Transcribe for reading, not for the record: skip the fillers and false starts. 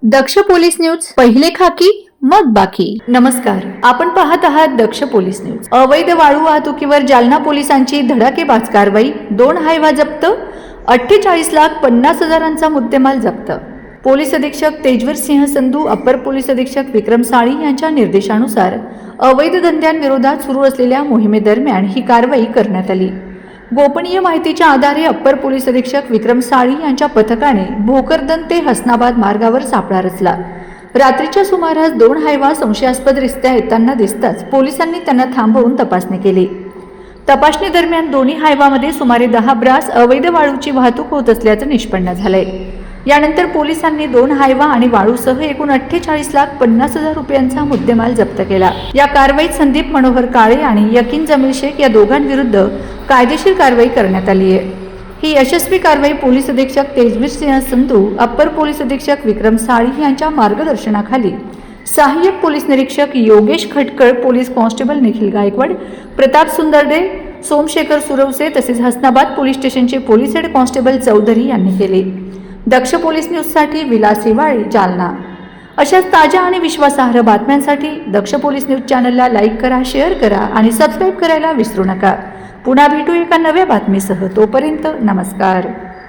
दक्ष police news, पहिले खाकी मग बाकी. नमस्कार, आपण पाहत आहात दक्ष पोलीस न्यूज. अवैध वाळू वाहतुकीवर जालना पोलिसांची धडाकेबाज कारवाई. 2 हायवा जप्त, 48,50,000चा मुद्देमाल जप्त. पोलीस अधीक्षक तेजवीर सिंह संधू, अप्पर पोलीस अधीक्षक विक्रम साळी यांच्या निर्देशानुसार अवैध धंद्यांविरोधात सुरू असलेल्या मोहिमेदरम्यान ही कारवाई करण्यात आली. गोपनीय माहितीच्या आधारे अप्पर पोलीस अधीक्षक विक्रम साळी यांच्या पथकाने भोकरदन ते हसनाबाद मार्गावर सापळा रचला. रात्रीच्या सुमारास 2 हायवा संशयास्पदरित्या येताना दिसताच पोलिसांनी त्यांना थांबवून तपासणी केली. तपासणी दरम्यान दोन्ही हायवामध्ये सुमारे 10 ब्रास अवैध वाळूची वाहतूक होत असल्याचं निष्पन्न झालंय. यानंतर पोलिसांनी 2 हायवा आणि वाळूसह एकूण 48,50,000 रुपयांचा मुद्देमाल जप्त केला. या कारवाईत संदीप मनोहर काळे आणि यकीन जमील शेख या दोघांविरुद्ध कायदेशीर कारवाई करण्यात आली आहे. ही यशस्वी कारवाई पोलीस अधीक्षक तेजवीर सिंह संधू, अप्पर पोलीस अधीक्षक विक्रम साळी यांच्या मार्गदर्शनाखाली सहाय्यक पोलीस निरीक्षक योगेश खटकळ, पोलीस कॉन्स्टेबल निखिल गायकवाड, प्रताप सुंदरडे, सोमशेखर सुरवसे तसेच हसनाबाद पोलीस स्टेशनचे पोलीस हेड कॉन्स्टेबल चौधरी यांनी केले. दक्ष पोलीस न्यूजसाठी विलास हिवाळे, जालना. अशाच ताज्या आणि विश्वासार्ह बातम्यांसाठी दक्ष पोलीस न्यूज चॅनलला लाईक करा, शेअर करा आणि सबस्क्राईब करायला विसरू नका. पुन्हा भेटू एका नव्या बातमीसह. तोपर्यंत नमस्कार.